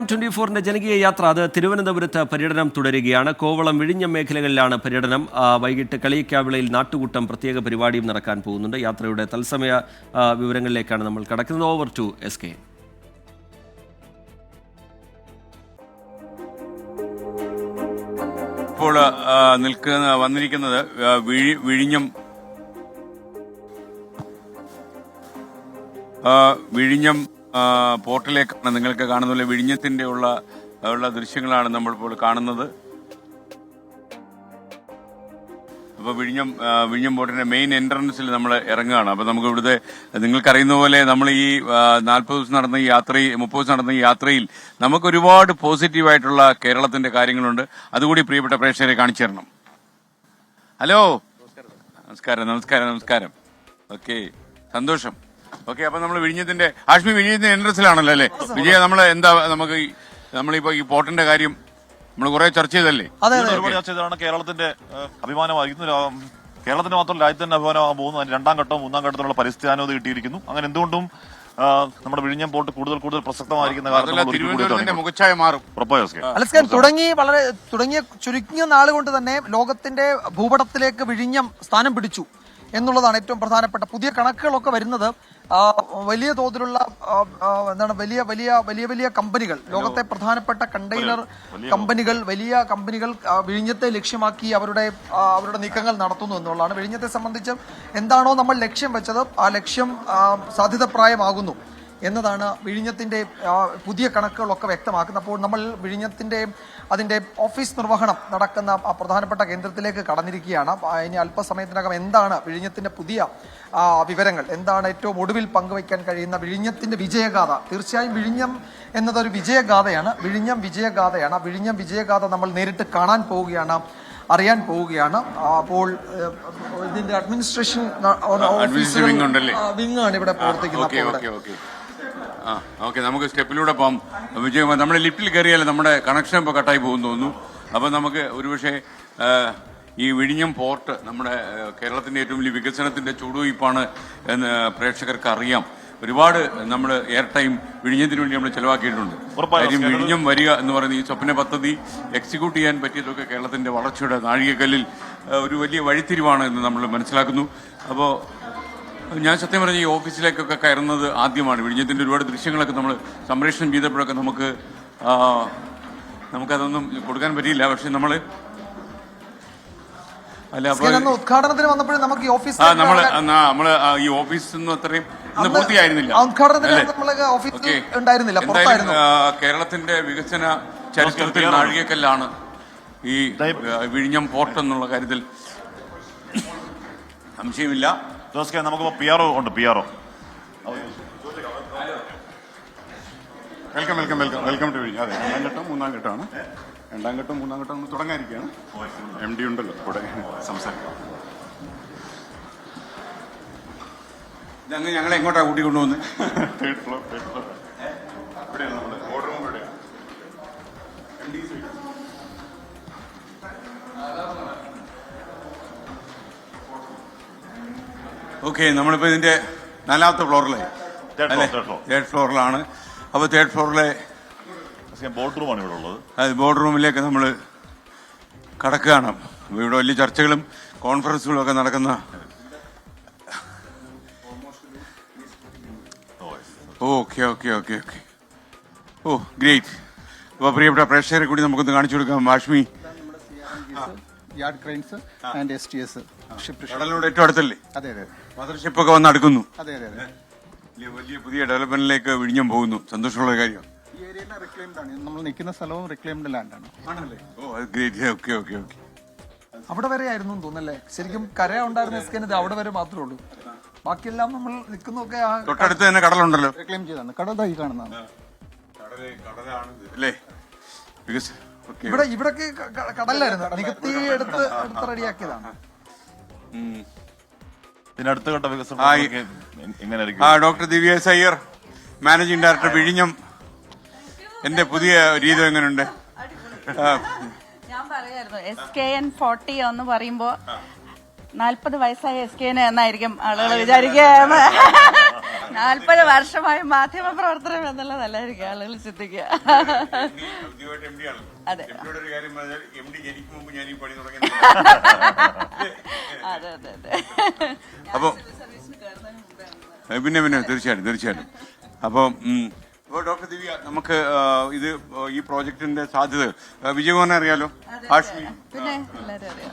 24-ന്റെ ജനകീയ യാത്ര അത് തിരുവനന്തപുരത്ത് പര്യടനം തുടരുകയാണ്. കോവളം വിഴിഞ്ഞം മേഖലകളിലാണ് പര്യടനം. വൈകിട്ട് കളിയിക്കാവിളയിൽ നാട്ടുകൂട്ടം പ്രത്യേക പരിപാടിയും നടക്കാൻ പോകുന്നുണ്ട്. യാത്രയുടെ തത്സമയ വിവരങ്ങളിലേക്കാണ് നമ്മൾ കടക്കുന്നത്. Over to SK. ഇപ്പോൾ വന്നിരിക്കുന്നത് വിഴിഞ്ഞം പോർട്ടിലേക്കാണ്. നിങ്ങൾക്ക് കാണുന്ന വിഴിഞ്ഞത്തിന്റെ ഉള്ള ദൃശ്യങ്ങളാണ് നമ്മളിപ്പോൾ കാണുന്നത്. അപ്പോൾ വിഴിഞ്ഞം പോർട്ടിന്റെ മെയിൻ എൻട്രൻസിൽ നമ്മൾ ഇറങ്ങുകയാണ്. അപ്പോൾ നമുക്ക് ഇവിടുത്തെ നിങ്ങൾക്കറിയുന്ന പോലെ നമ്മൾ ഈ 40 ദിവസം നടന്ന ഈ യാത്രയിൽ 30 ദിവസം നടന്ന ഈ യാത്രയിൽ നമുക്ക് ഒരുപാട് പോസിറ്റീവായിട്ടുള്ള കേരളത്തിന്റെ കാര്യങ്ങളുണ്ട്. അതുകൂടി പ്രിയപ്പെട്ട പ്രേക്ഷകരെ കാണിച്ചു തരണം. ഹലോ, നമസ്കാരം. ഓക്കെ, സന്തോഷം. ഓക്കെ, അപ്പൊ നമ്മൾ വിഴിഞ്ഞത്തിന്റെ എൻട്രൻസിലാണല്ലോ അല്ലേ വിജയ? നമ്മളിപ്പോ ഈ പോർട്ടിന്റെ കാര്യം നമ്മൾ കുറെ ചർച്ച ചെയ്തല്ലേ? ഒരുപാട് ചർച്ച ചെയ്താണ്. കേരളത്തിന്റെ അഭിമാനമായിരിക്കുന്നു. കേരളത്തിന് മാത്രമല്ല രാജ്യത്തിന്റെ അഭിമാനമാകാൻ പോകുന്നു. അതിന് 2ാം ഘട്ടവും 3ാം ഘട്ടത്തിലുള്ള പരിസ്ഥിതി കിട്ടിയിരിക്കുന്നു. അങ്ങനെ എന്തുകൊണ്ടും നമ്മുടെ വിഴിഞ്ഞം പോർട്ട് കൂടുതൽ പ്രസക്തമായിരിക്കുന്ന ചുരുങ്ങിയ നാളുകൊണ്ട് തന്നെ ലോകത്തിന്റെ ഭൂപടത്തിലേക്ക് വിഴിഞ്ഞം സ്ഥാനം പിടിച്ചു എന്നുള്ളതാണ് ഏറ്റവും പ്രധാനപ്പെട്ട. പുതിയ കണക്കുകളൊക്കെ വരുന്നത് വലിയ തോതിലുള്ള വലിയ കമ്പനികൾ, ലോകത്തെ പ്രധാനപ്പെട്ട കണ്ടെയ്നർ കമ്പനികൾ, വലിയ കമ്പനികൾ വിഴിഞ്ഞത്തെ ലക്ഷ്യമാക്കി അവരുടെ നീക്കങ്ങൾ നടത്തുന്നു എന്നുള്ളതാണ്. വിഴിഞ്ഞത്തെ സംബന്ധിച്ച് എന്താണോ നമ്മൾ ലക്ഷ്യം വെച്ചത് ആ ലക്ഷ്യം സാധ്യതപ്രായമാകുന്നു എന്നതാണ് വിഴിഞ്ഞത്തിന്റെ പുതിയ കണക്കുകളൊക്കെ വ്യക്തമാക്കുന്നത്. അപ്പോൾ നമ്മൾ അതിന്റെ ഓഫീസ് നിർവഹണം നടക്കുന്ന പ്രധാനപ്പെട്ട കേന്ദ്രത്തിലേക്ക് കടന്നിരിക്കുകയാണ്. ഇനി അല്പസമയത്തിനകം എന്താണ് വിഴിഞ്ഞത്തിന്റെ പുതിയ വിവരങ്ങൾ, എന്താണ് ഏറ്റവും ഒടുവിൽ പങ്കുവയ്ക്കാൻ കഴിയുന്ന വിഴിഞ്ഞത്തിന്റെ വിജയഗാഥ? തീർച്ചയായും വിഴിഞ്ഞം എന്നതൊരു വിജയഗാഥയാണ്. വിഴിഞ്ഞം വിജയഗാഥ നമ്മൾ നേരിട്ട് കാണാൻ പോവുകയാണ്, അറിയാൻ പോവുകയാണ്. അപ്പോൾ ഇതിന്റെ അഡ്മിനിസ്ട്രേഷൻ വിങ്ങാണ് ഇവിടെ പ്രവർത്തിക്കുന്നത്. ഓക്കെ, നമുക്ക് സ്റ്റെപ്പിലൂടെ പോകാം. നമ്മുടെ ലിഫ്റ്റിൽ കയറിയാൽ നമ്മുടെ കണക്ഷൻ ഇപ്പോൾ കട്ടായി പോകുന്നു തോന്നുന്നു. അപ്പം നമുക്ക് ഒരുപക്ഷെ ഈ വിഴിഞ്ഞം പോർട്ട് നമ്മുടെ കേരളത്തിന്റെ ഏറ്റവും വലിയ വികസനത്തിന്റെ ചുവടുവയ്പ്പാണ് എന്ന് പ്രേക്ഷകർക്ക് അറിയാം. ഒരുപാട് നമ്മൾ എയർ ടൈം വിഴിഞ്ഞത്തിന് വേണ്ടി നമ്മൾ ചെലവാക്കിയിട്ടുണ്ട്. വിഴിഞ്ഞം വരിക എന്ന് പറയുന്ന ഈ സ്വപ്ന പദ്ധതി എക്സിക്യൂട്ട് ചെയ്യാൻ പറ്റിയതൊക്കെ കേരളത്തിന്റെ വളർച്ചയുടെ നാഴികക്കല്ലിൽ ഒരു വലിയ വഴിത്തിരിവാണ് എന്ന് നമ്മൾ മനസ്സിലാക്കുന്നു. അപ്പോൾ ഞാൻ സത്യം പറഞ്ഞ ഈ ഓഫീസിലേക്കൊക്കെ കയറുന്നത് ആദ്യമാണ്. വിഴിഞ്ഞത്തിന്റെ ഒരുപാട് ദൃശ്യങ്ങളൊക്കെ നമ്മൾ സംപ്രേഷണം ചെയ്തപ്പോഴൊക്കെ നമുക്കതൊന്നും കൊടുക്കാൻ പറ്റിയില്ല. പക്ഷെ നമ്മള് ഉദ്ഘാടനത്തിന് വന്നപ്പോഴും നമുക്ക് ഈ ഓഫീസിൽ നിന്ന് അത്രയും പൂർത്തിയായിരുന്നില്ല. എന്തായാലും കേരളത്തിന്റെ വികസന ചരിത്രത്തിൽ നാഴികക്കല്ലാണ് ഈ വിഴിഞ്ഞം പോർട്ട് എന്നുള്ള കാര്യത്തിൽ സംശയമില്ല. നമുക്ക് PRO ഉണ്ട്. PRO വെൽക്കം ടു വിഴിഞ്ഞം. അതെ, 2ാം ഘട്ടം 3ാം ഘട്ടമാണ്. 2ാം ഘട്ടം 3ാം ഘട്ടം ഒന്ന് തുടങ്ങാതിരിക്കുകയാണ്. MD ഉണ്ടല്ലോ കൂടെ സംസാരിക്കാം. ഞങ്ങളെ എങ്ങോട്ടാ കൂട്ടിക്കൊണ്ടുവന്ന്? തേർഡ് ഫ്ലോർ ഇവിടെയാണ് നമ്മുടെ ഓർഡർ റൂം. ഇവിടെയാണ് ഓക്കെ, നമ്മളിപ്പോ ഇതിന്റെ 4ാമത്തെ ഫ്ലോറിലായി. തേർഡ് ഫ്ലോറിലാണ്. അപ്പോൾ തേർഡ് ഫ്ലോറിലെ ബോർഡ് റൂമാണ് ഇവിടെ ഉള്ളത്. ബോർഡ് റൂമിലേക്ക് നമ്മൾ കടക്കുകയാണ്. ഇവിടെ വലിയ ചർച്ചകളും കോൺഫറൻസുകളും ഒക്കെ നടക്കുന്ന. ഓക്കെ. ഓ, ഗ്രേറ്റ്. അപ്പോൾ പ്രിയപ്പെട്ട പ്രേക്ഷകരെ കൂടി നമുക്കൊന്ന് കാണിച്ചു കൊടുക്കാം. വാഷ്മി യാർഡ് ക്രെയിൻസ് ആൻഡ് STS കടലിനോട് ഏറ്റവും അടുത്തല്ലേ? അതെ. മദർഷിപ്പൊക്കെ വന്ന് അടുക്കുന്നു. അതെ. വലിയ പുതിയ ഡെവലപ്മെന്റിലേക്ക് വിഴിഞ്ഞം പോകുന്നു. സന്തോഷമുള്ള കാര്യം. ഈ ഏരിയ റിക്ലെയിംഡ് ആണ്. നമ്മൾ നിൽക്കുന്ന സ്ഥലവും റിക്ലെയിംഡ് ലാൻഡാണ്. ആണല്ലേ? ഓ, ഗ്രേറ്റ്. ഓക്കെ. അവിടെ വരെ ആയിരുന്നു തോന്നല്ലേ? ശരിക്കും കര ഉണ്ടായിരുന്ന സ്കാൻ അവിടെ വരെ മാത്രമേ ഉള്ളൂ. ബാക്കിയെല്ലാം നമ്മൾ നിൽക്കുന്നൊക്കെ തൊട്ടടുത്ത് തന്നെ കടലുണ്ടല്ലോ. റിക്ലെയിം ചെയ്താണ്. കടലായി കാണുന്നതാണ്. അല്ലേ? ഇവിടൊക്കെ കടലായിരുന്നു. നികത്തി എടുത്ത് റെഡിയാക്കിയതാണ്. ഇതിനടുത്ത ഘട്ട വികസനം ഡോക്ടർ ദിവ്യ അയ്യർ, മാനേജിംഗ് ഡയറക്ടർ വിഴിഞ്ഞം. എന്റെ പുതിയ രീതി എങ്ങനെയുണ്ട്? ഞാൻ പറയായിരുന്നു SKN 40 എന്ന് പറയുമ്പോ 40 വയസ്സായ SKN എന്നായിരിക്കും ആളുകൾ വിചാരിക്കുക. 40 വർഷമായി മാധ്യമ പ്രവർത്തനം എന്നുള്ളതല്ലായിരിക്കും ആളുകൾ ചിന്തിക്കുക. അതെ അതെ അതെ അതെ. അപ്പൊ പിന്നെ തീർച്ചയായിട്ടും. അപ്പം ഡോക്ടർ ദിവ്യ, നമുക്ക് ഇത് ഈ പ്രോജക്ടിന്റെ സാധ്യത വിജയകുമാറിനെ അറിയാലോ, ഹാഷ്മി. പിന്നെ എല്ലാവരും അറിയാം.